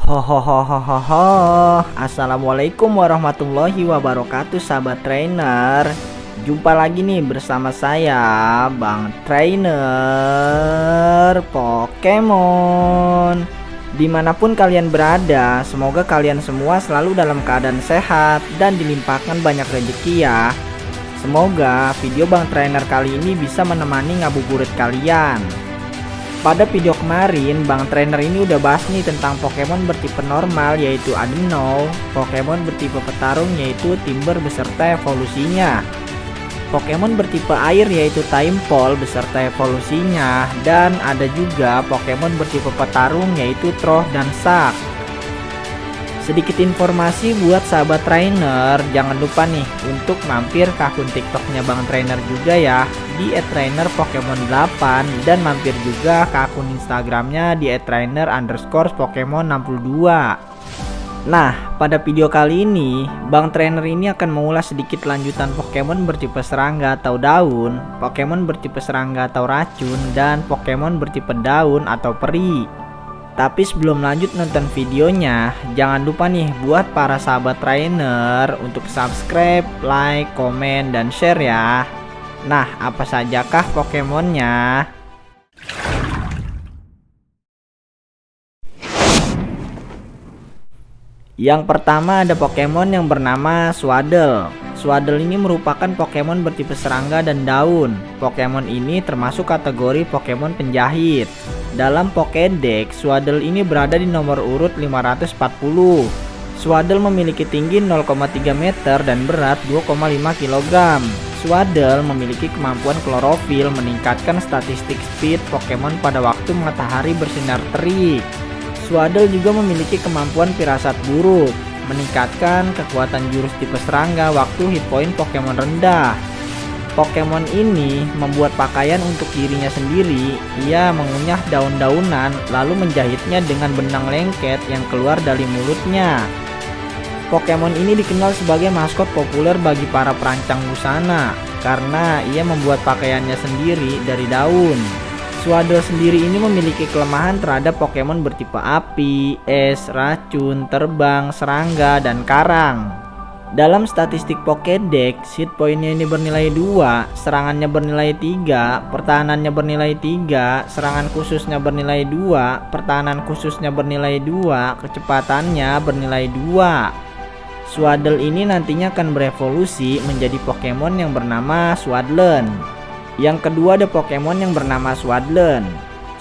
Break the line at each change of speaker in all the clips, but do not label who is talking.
Hohohohoho. Assalamualaikum warahmatullahi wabarakatuh, sahabat trainer. Jumpa lagi nih bersama saya, Bang Trainer Pokemon. Dimanapun kalian berada, semoga kalian semua selalu dalam keadaan sehat dan dilimpahkan banyak rezeki ya. Semoga video Bang Trainer kali ini bisa menemani ngabuburit kalian. Pada video kemarin, Bang Trainer ini udah bahas nih tentang Pokemon bertipe normal yaitu Adenou, Pokemon bertipe petarung yaitu Timber beserta evolusinya, Pokemon bertipe air yaitu Tympole beserta evolusinya, dan ada juga Pokemon bertipe petarung yaitu Troh dan Shark. Sedikit informasi buat sahabat trainer, jangan lupa nih untuk mampir ke akun TikToknya Bang Trainer juga ya di @trainer_pokemon8, dan mampir juga ke akun Instagramnya di @trainer_pokemon62. Nah, pada video kali ini Bang Trainer ini akan mengulas sedikit lanjutan Pokemon bertipe serangga atau daun, Pokemon bertipe serangga atau racun, dan Pokemon bertipe daun atau peri. Tapi sebelum lanjut nonton videonya, jangan lupa nih buat para sahabat trainer untuk subscribe, like, komen, dan share ya. Nah, apa sajakah Pokemonnya? Yang pertama ada Pokemon yang bernama Swaddle. Swaddle ini merupakan Pokemon bertipe serangga dan daun. Pokemon ini termasuk kategori Pokemon penjahit. Dalam Pokédex, Swaddle ini berada di nomor urut 540. Swaddle memiliki tinggi 0,3 meter dan berat 2,5 kg. Swaddle memiliki kemampuan klorofil, meningkatkan statistik speed Pokemon pada waktu matahari bersinar terik. Swaddle juga memiliki kemampuan firasat buruk, meningkatkan kekuatan jurus tipe serangga waktu hit point Pokemon rendah. Pokemon ini membuat pakaian untuk dirinya sendiri. Ia mengunyah daun-daunan lalu menjahitnya dengan benang lengket yang keluar dari mulutnya. Pokemon ini dikenal sebagai maskot populer bagi para perancang busana karena ia membuat pakaiannya sendiri dari daun. Swaddle sendiri ini memiliki kelemahan terhadap Pokemon bertipe api, es, racun, terbang, serangga, dan karang. Dalam statistik Pokédex, hit pointnya ini bernilai 2, serangannya bernilai 3, pertahanannya bernilai 3, serangan khususnya bernilai 2, pertahanan khususnya bernilai 2, kecepatannya bernilai 2. Swaddle ini nantinya akan berevolusi menjadi Pokemon yang bernama Swadloon. Yang kedua ada Pokemon yang bernama Swadloon.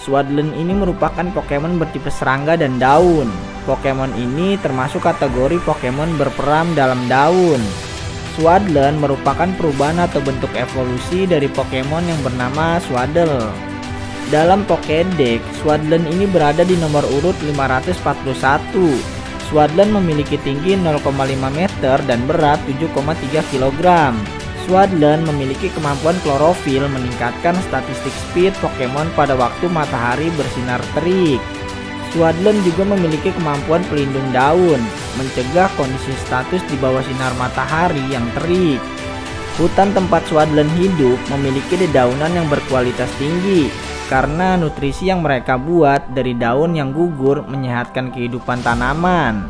Swadloon ini merupakan Pokemon bertipe serangga dan daun. Pokemon ini termasuk kategori Pokemon berperan dalam daun. Swadloon merupakan perubahan atau bentuk evolusi dari Pokemon yang bernama Swaddle. Dalam Pokédex, Swadloon ini berada di nomor urut 541. Swadloon memiliki tinggi 0,5 meter dan berat 7,3 kg. Swadloon memiliki kemampuan klorofil, meningkatkan statistik speed Pokemon pada waktu matahari bersinar terik. Swadloon juga memiliki kemampuan pelindung daun, mencegah kondisi status di bawah sinar matahari yang terik. Hutan tempat Swadloon hidup memiliki dedaunan yang berkualitas tinggi karena nutrisi yang mereka buat dari daun yang gugur menyehatkan kehidupan tanaman.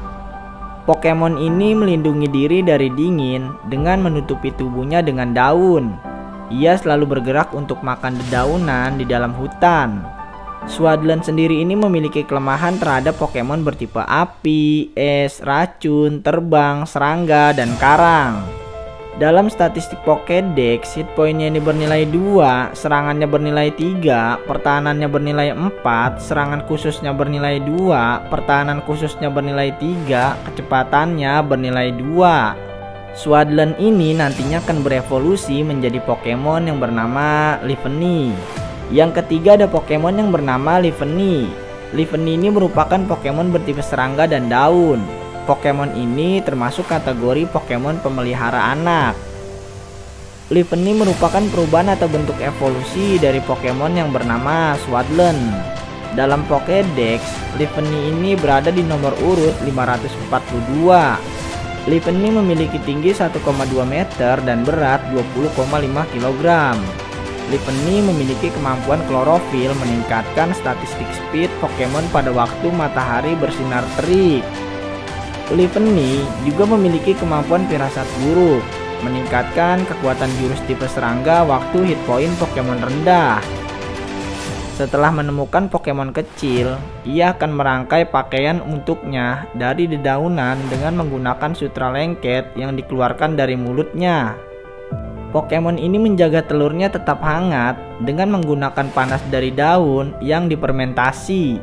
Pokemon ini melindungi diri dari dingin dengan menutupi tubuhnya dengan daun. Ia selalu bergerak untuk makan dedaunan di dalam hutan. Swadloon sendiri ini memiliki kelemahan terhadap Pokemon bertipe api, es, racun, terbang, serangga, dan karang. Dalam statistik Pokédex, hit pointnya ini bernilai 2, serangannya bernilai 3, pertahanannya bernilai 4, serangan khususnya bernilai 2, pertahanan khususnya bernilai 3, kecepatannya bernilai 2. Swadloon ini nantinya akan berevolusi menjadi Pokemon yang bernama Leavanny. Yang ketiga ada Pokemon yang bernama Leavanny. Leavanny ini merupakan Pokemon bertipe serangga dan daun. Pokemon ini termasuk kategori Pokemon pemelihara anak. Leavanny merupakan perubahan atau bentuk evolusi dari Pokemon yang bernama Swadloon. Dalam Pokédex, Leavanny ini berada di nomor urut 542. Leavanny memiliki tinggi 1,2 meter dan berat 20,5 kg. Livenny memiliki kemampuan klorofil meningkatkan statistik speed Pokemon pada waktu matahari bersinar terik. Livenny juga memiliki kemampuan firasat buruk, meningkatkan kekuatan jurus tipe serangga waktu hit point Pokemon rendah. Setelah menemukan Pokemon kecil, ia akan merangkai pakaian untuknya dari dedaunan dengan menggunakan sutra lengket yang dikeluarkan dari mulutnya. Pokemon ini menjaga telurnya tetap hangat dengan menggunakan panas dari daun yang difermentasi.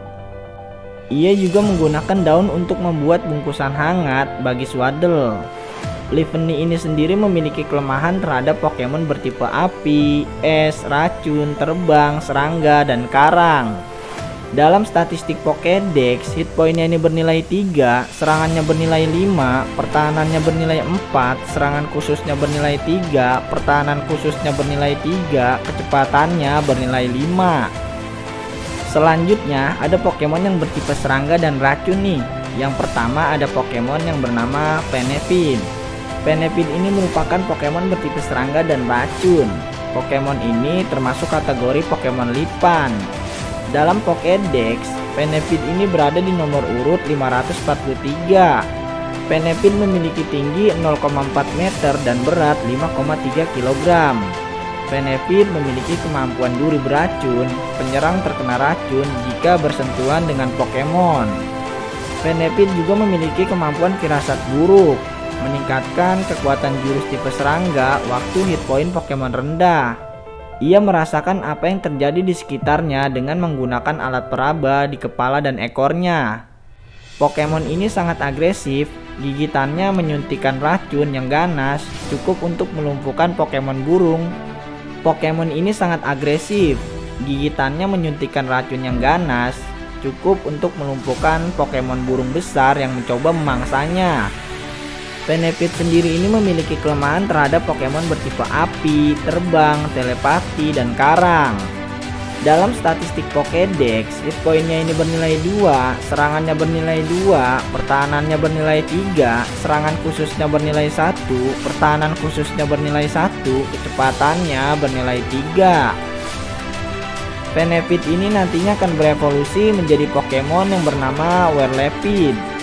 Ia juga menggunakan daun untuk membuat bungkusan hangat bagi Swaddle. Livenny ini sendiri memiliki kelemahan terhadap Pokemon bertipe api, es, racun, terbang, serangga, dan karang. Dalam statistik Pokédex, hit point-nya ini bernilai 3, serangannya bernilai 5, pertahanannya bernilai 4, serangan khususnya bernilai 3, pertahanan khususnya bernilai 3, kecepatannya bernilai 5. Selanjutnya ada Pokemon yang bertipe serangga dan racun nih. Yang pertama ada Pokemon yang bernama Venepin. Venepin ini merupakan Pokemon bertipe serangga dan racun. Pokemon ini termasuk kategori Pokemon lipan. Dalam Pokédex, Venepin ini berada di nomor urut 543. Venepin memiliki tinggi 0,4 meter dan berat 5,3 kg. Venepin memiliki kemampuan duri beracun, penyerang terkena racun jika bersentuhan dengan Pokemon. Venepin juga memiliki kemampuan firasat buruk, meningkatkan kekuatan jurus tipe serangga waktu hit point Pokemon rendah. Ia merasakan apa yang terjadi di sekitarnya dengan menggunakan alat peraba di kepala dan ekornya. Pokemon ini sangat agresif, gigitannya menyuntikkan racun yang ganas, cukup untuk melumpuhkan Pokemon burung. Pokemon ini sangat agresif, gigitannya menyuntikkan racun yang ganas, cukup untuk melumpuhkan Pokemon burung besar yang mencoba memangsanya. Venepin sendiri ini memiliki kelemahan terhadap Pokemon bertipe api, terbang, telepati, dan karang. Dalam statistik Pokédex, hit point-nya ini bernilai 2, serangannya bernilai 2, pertahanannya bernilai 3, serangan khususnya bernilai 1, pertahanan khususnya bernilai 1, kecepatannya bernilai 3. Venepin ini nantinya akan berevolusi menjadi Pokemon yang bernama Whirlipede.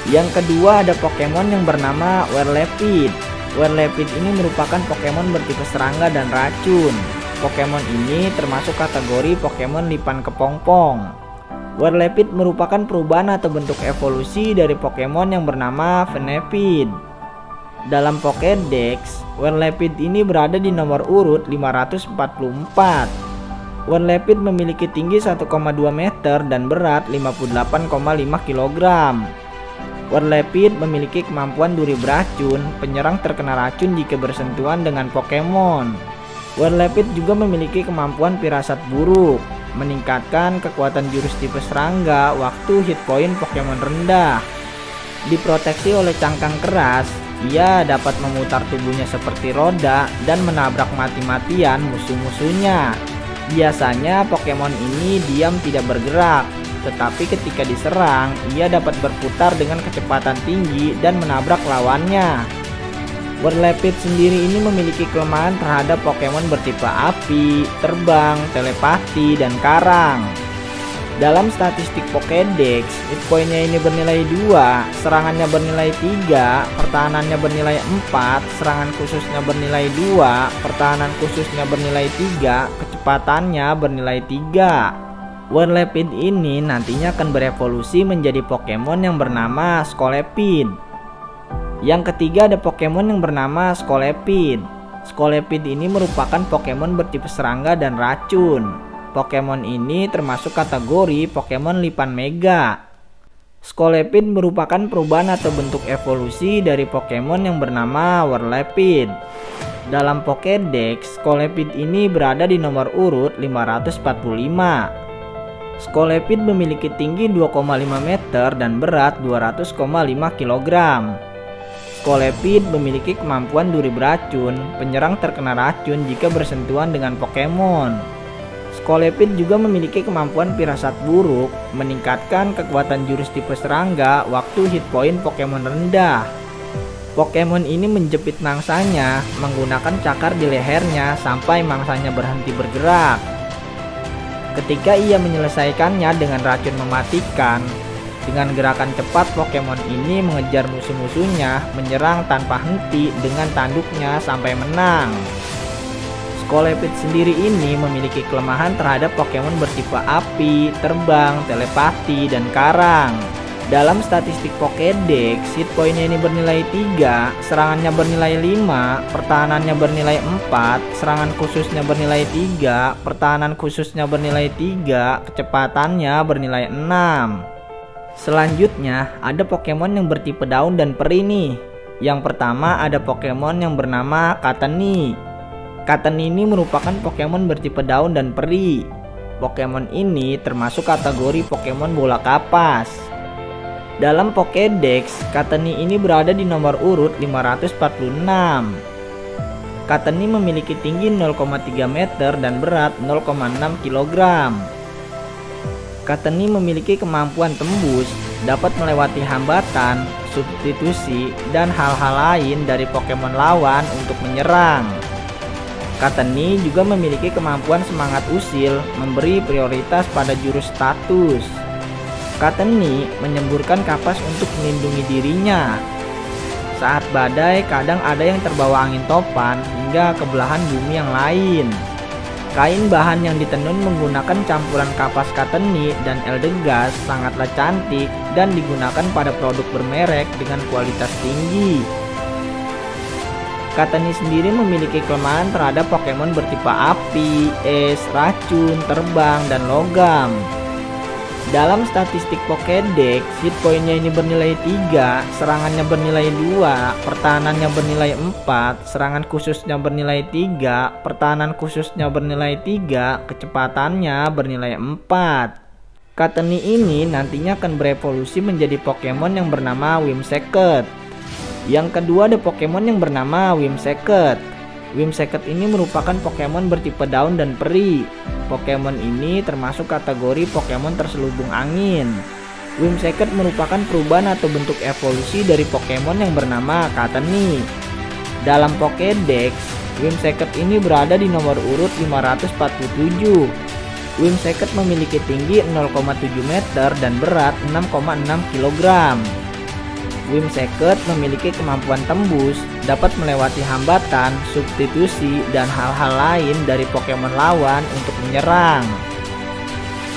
Yang kedua ada Pokemon yang bernama Whirlipede. Whirlipede ini merupakan Pokemon bertipe serangga dan racun. Pokemon ini termasuk kategori Pokemon lipan kepompong. Whirlipede merupakan perubahan atau bentuk evolusi dari Pokemon yang bernama Venepin. Dalam Pokédex, Whirlipede ini berada di nomor urut 544. Whirlipede memiliki tinggi 1,2 meter dan berat 58,5 kg. Whirlipede memiliki kemampuan duri beracun, penyerang terkena racun jika bersentuhan dengan Pokemon. Whirlipede juga memiliki kemampuan firasat buruk, meningkatkan kekuatan jurus tipe serangga waktu hit point Pokemon rendah. Diproteksi oleh cangkang keras, ia dapat memutar tubuhnya seperti roda dan menabrak mati-matian musuh-musuhnya. Biasanya Pokemon ini diam tidak bergerak, tetapi ketika diserang, ia dapat berputar dengan kecepatan tinggi dan menabrak lawannya. Whirlipede sendiri ini memiliki kelemahan terhadap Pokemon bertipe api, terbang, telepati, dan karang. Dalam statistik Pokédex, hit point-nya ini bernilai 2, serangannya bernilai 3, pertahanannya bernilai 4, serangan khususnya bernilai 2, pertahanan khususnya bernilai 3, kecepatannya bernilai 3. Whirlipede ini nantinya akan berevolusi menjadi Pokemon yang bernama Scolipede. Yang ketiga ada Pokemon yang bernama Scolipede. Scolipede ini merupakan Pokemon bertipe serangga dan racun. Pokemon ini termasuk kategori Pokemon lipan mega. Scolipede merupakan perubahan atau bentuk evolusi dari Pokemon yang bernama Whirlipede. Dalam Pokédex, Scolipede ini berada di nomor urut 545. Scolipede memiliki tinggi 2,5 meter dan berat 200,5 kg. Scolipede memiliki kemampuan duri beracun, penyerang terkena racun jika bersentuhan dengan Pokemon. Scolipede juga memiliki kemampuan firasat buruk, meningkatkan kekuatan jurus tipe serangga waktu hit point Pokemon rendah. Pokemon ini menjepit mangsanya menggunakan cakar di lehernya sampai mangsanya berhenti bergerak. Ketika ia menyelesaikannya dengan racun mematikan, dengan gerakan cepat Pokemon ini mengejar musuh-musuhnya, menyerang tanpa henti dengan tanduknya sampai menang. Scolipede sendiri ini memiliki kelemahan terhadap Pokemon bertipe api, terbang, telepati, dan karang. Dalam statistik Pokédex, hit pointnya ini bernilai 3, serangannya bernilai 5, pertahanannya bernilai 4, serangan khususnya bernilai 3, pertahanan khususnya bernilai 3, kecepatannya bernilai 6. Selanjutnya, ada Pokemon yang bertipe daun dan peri nih. Yang pertama ada Pokemon yang bernama Cottonee. Cottonee ini merupakan Pokemon bertipe daun dan peri. Pokemon ini termasuk kategori Pokemon bola kapas. Dalam Pokédex, Cottonee ini berada di nomor urut 546. Cottonee memiliki tinggi 0,3 meter dan berat 0,6 kg. Cottonee memiliki kemampuan tembus, dapat melewati hambatan, substitusi, dan hal-hal lain dari Pokemon lawan untuk menyerang. Cottonee juga memiliki kemampuan semangat usil, memberi prioritas pada jurus status. Cottonee menyemburkan kapas untuk melindungi dirinya. Saat badai, kadang ada yang terbawa angin topan hingga ke belahan bumi yang lain. Kain bahan yang ditenun menggunakan campuran kapas Cottonee dan Eldegoss sangatlah cantik dan digunakan pada produk bermerek dengan kualitas tinggi. Cottonee sendiri memiliki kelemahan terhadap Pokemon bertipe api, es, racun, terbang, dan logam. Dalam statistik Pokédex, hit pointnya ini bernilai 3, serangannya bernilai 2, pertahanannya bernilai 4, serangan khususnya bernilai 3, pertahanan khususnya bernilai 3, kecepatannya bernilai 4. Cottonee ini nantinya akan berevolusi menjadi Pokemon yang bernama Whimsicott. Yang kedua ada Pokemon yang bernama Whimsicott. Whimsicott ini merupakan Pokemon bertipe daun dan peri. Pokemon ini termasuk kategori Pokemon terselubung angin. Whimsicott merupakan perubahan atau bentuk evolusi dari Pokemon yang bernama Cottonee. Dalam Pokédex, Whimsicott ini berada di nomor urut 547. Whimsicott memiliki tinggi 0,7 meter dan berat 6,6 kg. Whimsicott memiliki kemampuan tembus, dapat melewati hambatan, substitusi, dan hal-hal lain dari Pokemon lawan untuk menyerang.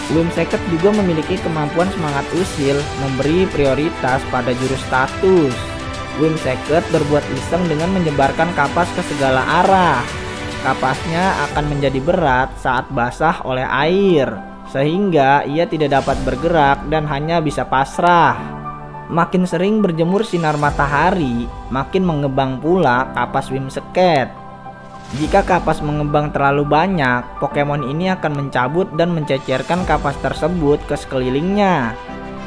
Whimsicott juga memiliki kemampuan semangat usil, memberi prioritas pada jurus status. Whimsicott berbuat iseng dengan menyebarkan kapas ke segala arah. Kapasnya akan menjadi berat saat basah oleh air, sehingga ia tidak dapat bergerak dan hanya bisa pasrah. Makin sering berjemur sinar matahari, makin mengembang pula kapas Whimsicott. Jika kapas mengembang terlalu banyak, Pokemon ini akan mencabut dan mencecerkan kapas tersebut ke sekelilingnya.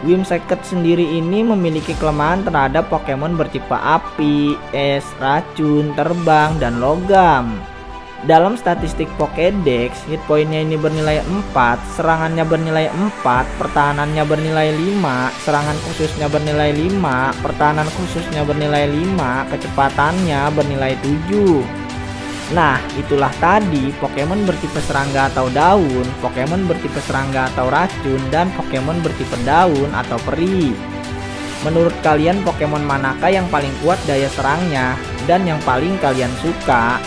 Whimsicott sendiri ini memiliki kelemahan terhadap Pokemon bertipe api, es, racun, terbang, dan logam. Dalam statistik Pokédex, hit pointnya ini bernilai 4, serangannya bernilai 4, pertahanannya bernilai 5, serangan khususnya bernilai 5, pertahanan khususnya bernilai 5, kecepatannya bernilai 7. Nah, itulah tadi Pokemon bertipe serangga atau daun, Pokemon bertipe serangga atau racun, dan Pokemon bertipe daun atau peri. Menurut kalian Pokemon manakah yang paling kuat daya serangnya dan yang paling kalian suka?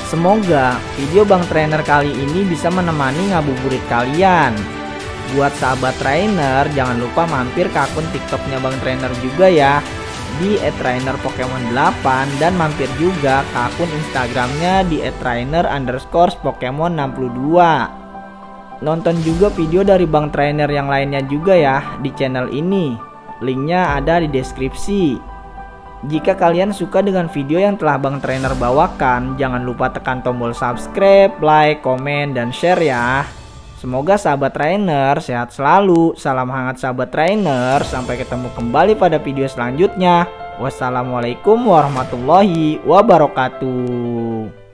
Semoga video Bang Trainer kali ini bisa menemani ngabuburit kalian. Buat sahabat trainer, jangan lupa mampir ke akun TikToknya Bang Trainer juga ya, di @trainerpokemon8, dan mampir juga ke akun Instagramnya di @trainer_pokemon62. Nonton juga video dari Bang Trainer yang lainnya juga ya di channel ini. Linknya ada di deskripsi. Jika kalian suka dengan video yang telah Bang Trainer bawakan, jangan lupa tekan tombol subscribe, like, komen, dan share ya. Semoga sahabat trainer sehat selalu. Salam hangat sahabat trainer. Sampai ketemu kembali pada video selanjutnya. Wassalamualaikum warahmatullahi wabarakatuh.